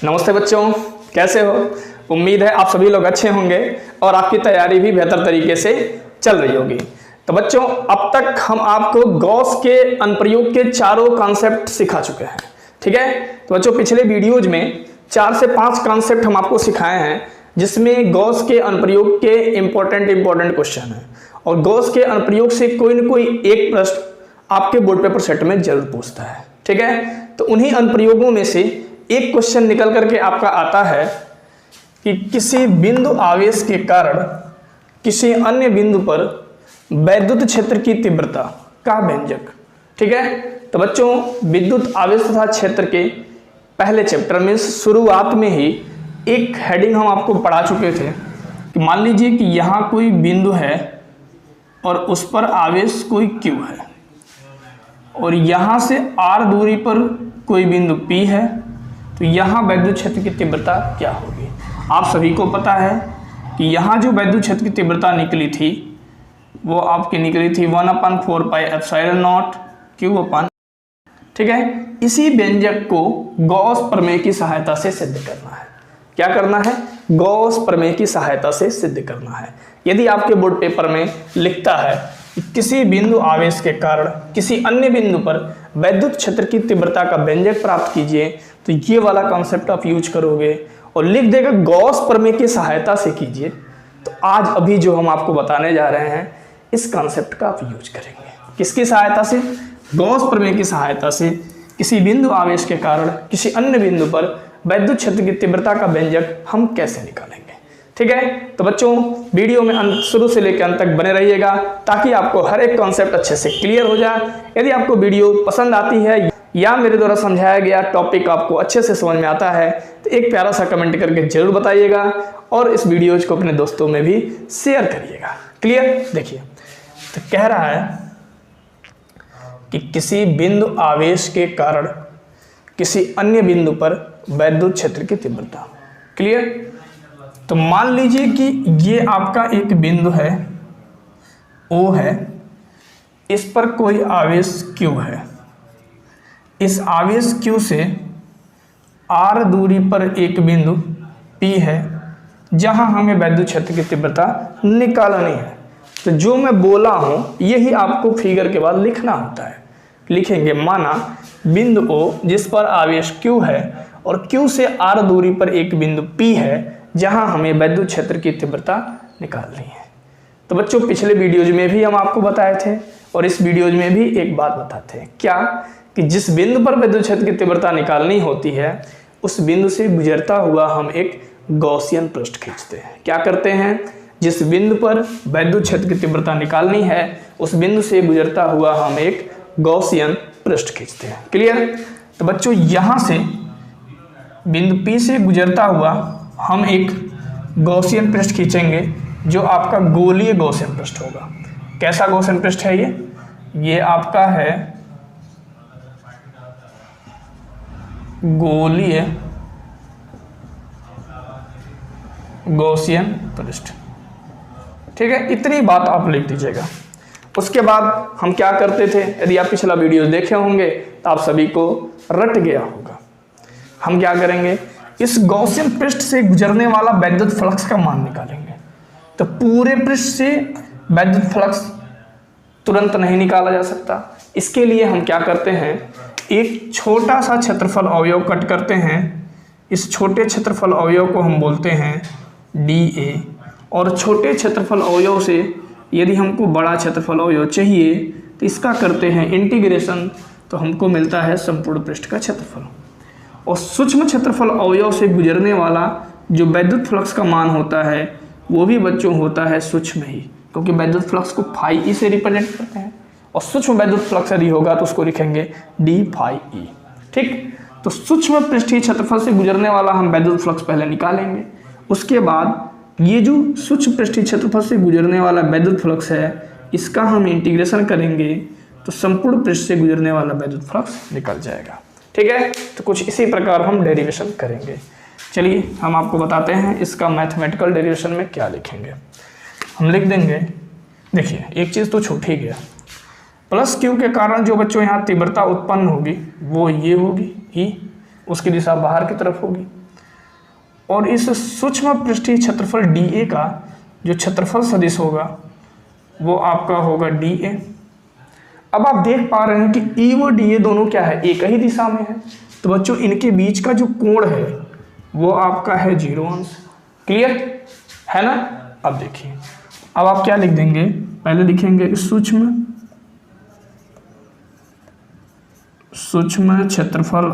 नमस्ते बच्चों, कैसे हो? उम्मीद है आप सभी लोग अच्छे होंगे और आपकी तैयारी भी बेहतर तरीके से चल रही होगी। तो बच्चों, अब तक हम आपको गॉस के अनुप्रयोग के चारों कॉन्सेप्ट सिखा चुके हैं, ठीक है। तो बच्चों, पिछले वीडियोज में 4 से 5 कॉन्सेप्ट हम आपको सिखाए हैं, जिसमें गॉस के अनुप्रयोग के इंपॉर्टेंट क्वेश्चन हैं और गॉस के अनुप्रयोग से कोई न कोई एक प्रश्न आपके बोर्ड पेपर सेट में जरूर पूछता है, ठीक है। तो उन्हीं अनुप्रयोगों में से एक क्वेश्चन निकल करके आपका आता है कि किसी बिंदु आवेश के कारण किसी अन्य बिंदु पर वैद्युत क्षेत्र की तीव्रता का व्यंजक, ठीक है। तो बच्चों, विद्युत आवेश तथा क्षेत्र के पहले चैप्टर में शुरुआत में ही एक हेडिंग हम आपको पढ़ा चुके थे कि मान लीजिए कि यहाँ कोई बिंदु है और उस पर आवेश कोई Q है और यहाँ से R दूरी पर कोई बिंदु P है, तो यहाँ वैद्युत क्षेत्र की तीव्रता क्या होगी। आप सभी को पता है कि यहाँ जो वैद्युत क्षेत्र की तीव्रता निकली थी वो आपकी निकली थी 1/4 पाई एप्सिलॉन नॉट Q/, ठीक है। इसी व्यंजक को गॉस प्रमेय की सहायता से सिद्ध करना है। क्या करना है? गॉस प्रमेय की सहायता से सिद्ध करना है। यदि आपके बोर्ड पेपर में लिखता है कि किसी बिंदु आवेश के कारण किसी अन्य बिंदु पर वैद्युत क्षेत्र की तीव्रता का व्यंजक प्राप्त कीजिए, तो ये वाला कॉन्सेप्ट आप यूज करोगे और लिख देगा गॉस प्रमेय की सहायता से कीजिए। तो आज अभी जो हम आपको बताने जा रहे हैं इस कॉन्सेप्ट का आप यूज करेंगे। किसकी सहायता से? गॉस प्रमेय की सहायता से किसी बिंदु आवेश के कारण किसी अन्य बिंदु पर वैद्युत क्षेत्र की तीव्रता का व्यंजक हम कैसे निकालेंगे, ठीक है। तो बच्चों, वीडियो में शुरू से लेकर अंत तक बने रहिएगा ताकि आपको हर एक कॉन्सेप्ट अच्छे से क्लियर हो जाए। यदि आपको वीडियो पसंद आती है या मेरे द्वारा समझाया गया टॉपिक आपको अच्छे से समझ में आता है तो एक प्यारा सा कमेंट करके जरूर बताइएगा और इस वीडियो को अपने दोस्तों में भी शेयर करिएगा। क्लियर? देखिए, तो कह रहा है कि किसी बिंदु आवेश के कारण किसी अन्य बिंदु पर वैद्युत क्षेत्र की तीव्रता। क्लियर? तो मान लीजिए कि ये आपका एक बिंदु है, O है, इस पर कोई आवेश Q है। इस आवेश Q से R दूरी पर एक बिंदु P है जहां हमें वैद्युत क्षेत्र की तीव्रता निकालनी है। तो जो मैं बोला हूं यही आपको फिगर के बाद लिखना होता है। लिखेंगे, माना बिंदु O जिस पर आवेश Q है और Q से R दूरी पर एक बिंदु P है जहां हमें वैद्युत क्षेत्र की तीव्रता निकालनी है। तो बच्चों, पिछले वीडियोज में भी हम आपको बताए थे और इस वीडियोज में भी एक बात बताते हैं, क्या कि जिस बिंदु पर वैद्युत क्षेत्र की तीव्रता निकालनी होती है उस बिंदु से गुजरता हुआ हम एक गॉसियन पृष्ठ खींचते हैं। क्या करते हैं? जिस बिंदु पर वैद्युत क्षेत्र की तीव्रता निकालनी है उस बिंदु से गुजरता हुआ हम एक गॉसियन पृष्ठ खींचते हैं। क्लियर? तो बच्चों, यहां से बिंदु P से गुजरता हुआ हम एक गॉसियन पृष्ठ खींचेंगे जो आपका गोलीय गॉसियन पृष्ठ होगा। कैसा गॉसियन पृष्ठ है ये आपका है गोलीय गॉसियन पृष्ठ, ठीक है। इतनी बात आप लिख दीजिएगा। उसके बाद हम क्या करते थे, यदि आप पिछला वीडियो देखे होंगे तो आप सभी को रट गया होगा। हम क्या करेंगे, इस गॉसियन पृष्ठ से गुजरने वाला वैद्युत फ्लक्स का मान निकालेंगे। तो पूरे पृष्ठ से वैद्युत फ्लक्स तुरंत नहीं निकाला जा सकता। इसके लिए हम क्या करते हैं, एक छोटा सा क्षेत्रफल अवयव कट करते हैं। इस छोटे क्षेत्रफल अवयव को हम बोलते हैं dA और छोटे क्षेत्रफल अवयव से यदि हमको बड़ा क्षेत्रफल अवयव चाहिए तो इसका करते हैं इंटीग्रेशन, तो हमको मिलता है संपूर्ण पृष्ठ का क्षेत्रफल। और सूक्ष्म क्षेत्रफल अवयव से गुजरने वाला जो वैद्युत फ्लक्स का मान होता है वो भी बच्चों होता है सूक्ष्म ही, क्योंकि वैद्युत फ्लक्स को φE से रिप्रेजेंट करते हैं और सूक्ष्म वैद्युत फ्लक्स यदि होगा तो उसको लिखेंगे dφE, ठीक। तो सूक्ष्म पृष्ठीय क्षेत्रफल से गुजरने वाला हम वैद्युत फ्लक्स पहले निकालेंगे। उसके बाद ये जो सूक्ष्म पृष्ठीय क्षेत्रफल से गुजरने वाला वैद्युत फ्लक्स है इसका हम इंटीग्रेशन करेंगे तो संपूर्ण पृष्ठ से गुजरने वाला वैद्युत फ्लक्स निकल जाएगा, ठीक है। तो कुछ इसी प्रकार हम डेरिवेशन करेंगे। चलिए हम आपको बताते हैं इसका मैथमेटिकल डेरिवेशन में क्या लिखेंगे। हम लिख देंगे, देखिए एक चीज़ तो छूट ही गया, प्लस Q के कारण जो बच्चों यहाँ तीव्रता उत्पन्न होगी वो ये होगी E, उसकी दिशा बाहर की तरफ होगी। और इस सूक्ष्म पृष्ठीय क्षेत्रफल DA का जो क्षेत्रफल सदिश होगा वो आपका होगा DA। अब आप देख पा रहे हैं कि E व DA दोनों क्या है, एक ही दिशा में है, तो बच्चों इनके बीच का जो कोण है वो आपका है 0 अंश। क्लियर है ना। अब देखिए, अब आप क्या लिख देंगे, पहले लिखेंगे सूक्ष्म क्षेत्रफल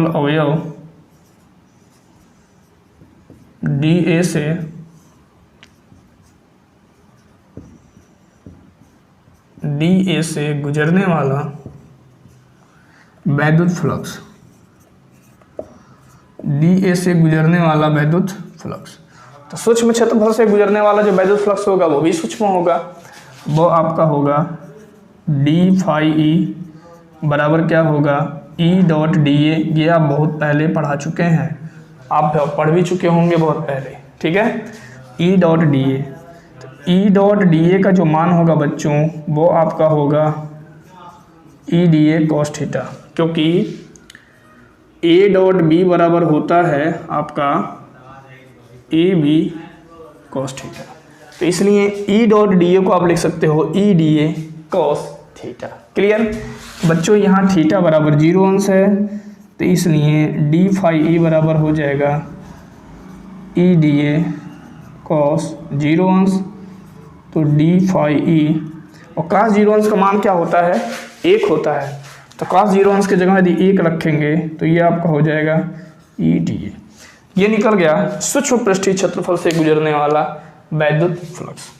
अवयव DA से गुजरने वाला वैद्युत फ्लक्स, DA से गुजरने वाला वैद्युत फ्लक्स। तो सूक्ष्म क्षेत्रफल से गुजरने वाला जो वैद्युत फ्लक्स होगा वो भी सूक्ष्म होगा, वो आपका होगा d फाई E बराबर क्या होगा E डॉट DA। ये आप बहुत पहले पढ़ा चुके हैं, आप पढ़ भी चुके होंगे बहुत पहले, ठीक है। E डॉट DA, तो E डॉट DA का जो मान होगा बच्चों वो आपका होगा EDA cos थीटा, क्योंकि A डॉट B बराबर होता है आपका AB cos थीटा, तो इसलिए E डॉट DA को आप लिख सकते हो EDA cos थीटा। क्लियर बच्चों, यहाँ थीटा बराबर 0 अंश है, तो इसलिए d फाई E बराबर हो जाएगा EDA cos 0 अंश, तो d फाई E, और cos 0 अंश का मान क्या होता है, 1 होता है, तो cos 0 अंश की जगह यदि 1 रखेंगे तो ये आपका हो जाएगा EDA। ये निकल गया सूक्ष्म पृष्ठीय क्षेत्रफल से गुजरने वाला वैद्युत फ्लक्स।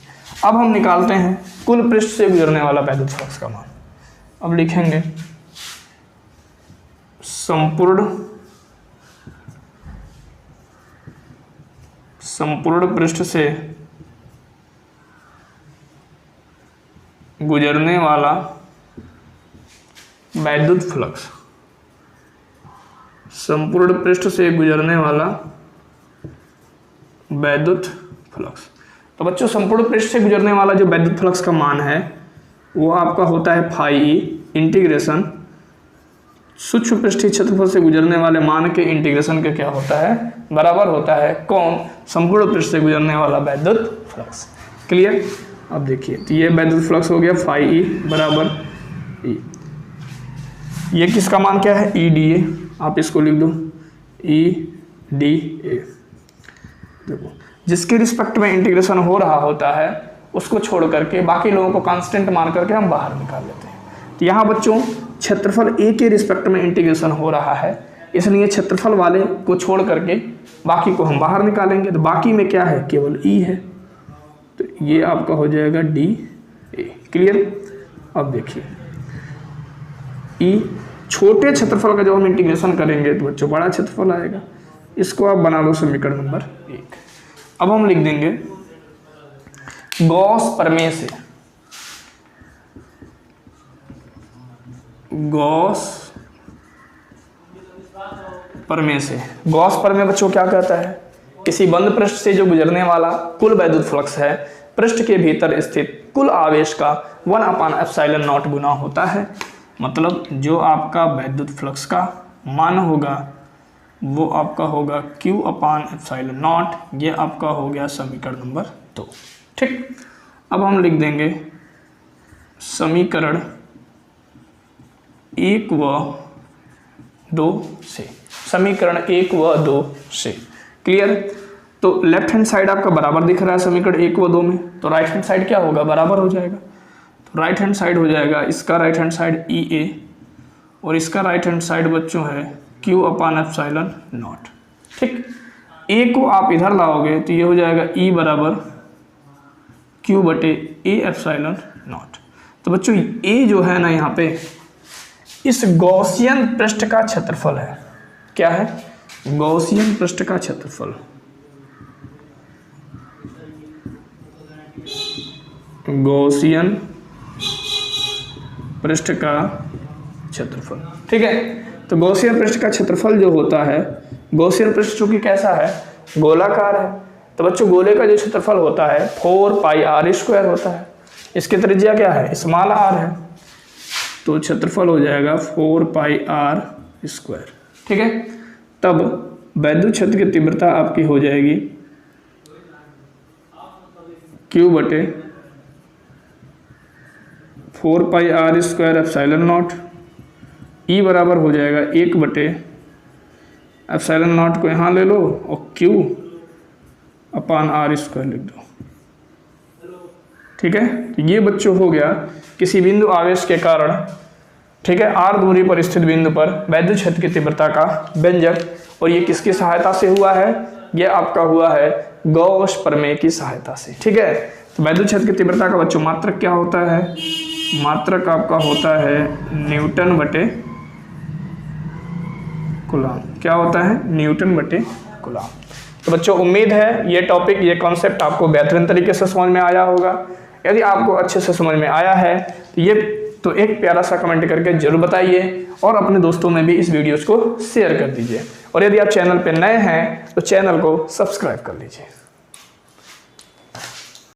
अब हम निकालते हैं कुल पृष्ठ से गुजरने वाला वैद्युत फ्लक्स का मान। अब लिखेंगे संपूर्ण पृष्ठ से गुजरने वाला वैद्युत फ्लक्स, संपूर्ण पृष्ठ से गुजरने वाला वैद्युत फ्लक्स। तो बच्चों संपूर्ण पृष्ठ से गुजरने वाला जो वैद्युत फ्लक्स का मान है वो आपका होता है फाई E इंटीग्रेशन सूक्ष्म पृष्ठीय क्षेत्रफल से गुजरने वाले मान के इंटीग्रेशन के क्या होता है, बराबर होता है कौन, संपूर्ण पृष्ठ से गुजरने वाला वैद्युत फ्लक्स। क्लियर। अब देखिए, तो ये वैद्युत फ्लक्स हो गया फाई E बराबर E, ये किसका मान क्या है EDA, आप इसको लिख दो EDA। देखो जिसके रिस्पेक्ट में इंटीग्रेशन हो रहा होता है उसको छोड़ करके बाकी लोगों को कांस्टेंट मान करके हम बाहर निकाल लेते हैं। तो यहाँ बच्चों क्षेत्रफल A के रिस्पेक्ट में इंटीग्रेशन हो रहा है, इसलिए क्षेत्रफल वाले को छोड़ करके बाकी को हम बाहर निकालेंगे, तो बाकी में क्या है, केवल E है, तो ये आपका हो जाएगा DA। क्लियर। अब देखिए E छोटे क्षेत्रफल का जब हम इंटीग्रेशन करेंगे तो बच्चों बड़ा क्षेत्रफल आएगा, इसको आप बना लो समीकरण नंबर 1। अब हम लिख देंगे गॉस प्रमेय से, गॉस प्रमेय बच्चों क्या कहता है, किसी बंद पृष्ठ से जो गुजरने वाला कुल वैद्युत फ्लक्स है पृष्ठ के भीतर स्थित कुल आवेश का 1/ε0 गुना होता है। मतलब जो आपका वैद्युत फ्लक्स का मान होगा वो आपका होगा Q/ε0, ये आपका हो गया समीकरण नंबर 2। ठीक। अब हम लिख देंगे समीकरण 1 व 2 से, समीकरण 1 व 2 से। क्लियर। तो लेफ्ट हैंड साइड आपका बराबर दिख रहा है समीकरण 1 व 2 में, तो राइट हैंड साइड क्या होगा, बराबर हो जाएगा। तो राइट हैंड साइड हो जाएगा, इसका राइट हैंड साइड EA और इसका राइट हैंड साइड बच्चों है Q/ε0। ठीक। A को आप इधर लाओगे तो ये हो जाएगा E बराबर Q/A/ε0। तो बच्चों A जो है ना यहाँ पे इस गॉसियन पृष्ठ का क्षेत्रफल है। क्या है, गॉसियन पृष्ठ का क्षेत्रफल, गॉसियन पृष्ठ का क्षेत्रफल। ठीक है। तो गॉसियन पृष्ठ का क्षेत्रफल जो होता है, गॉसियन पृष्ठ चूंकि कैसा है, गोलाकार है, तो बच्चों गोले का जो क्षेत्रफल होता है 4πr² होता है। इसकी त्रिज्या क्या है, स्मॉल r है, तो क्षेत्रफल हो जाएगा 4πr² स्क्वायर। ठीक है, तब वैद्युत क्षेत्र की तीव्रता आपकी हो जाएगी Q बटे 4 पाई R square epsilon not. E बराबर हो जाएगा 1 बटे एप्सिलॉन नॉट को यहाँ ले लो और Q अपान R स्क्वायर लिख दो। ठीक है, तो ये बच्चों हो गया किसी बिंदु आवेश के कारण, ठीक है, r दूरी पर स्थित बिंदु पर वैद्युत क्षेत्र की तीव्रता का व्यंजक। और ये किसकी सहायता से हुआ है? ये आपका हुआ है गॉस प्रमेय की सहायता से। ठीक है, तो वैद्युत क्षेत्र की तीव्रता का बच्चों मात्रक क्या होता है? मात्रक आपका होता है न्यूटन बटे कूलम। क्या होता है? न्यूटन बटे कूलम। तो बच्चों उम्मीद है ये टॉपिक, ये कॉन्सेप्ट आपको बेहतरीन तरीके से समझ में आया होगा। यदि आपको अच्छे से समझ में आया है तो एक प्यारा सा कमेंट करके जरूर बताइए और अपने दोस्तों में भी इस वीडियोस को शेयर कर दीजिए। और यदि आप चैनल पर नए हैं तो चैनल को सब्सक्राइब कर लीजिए।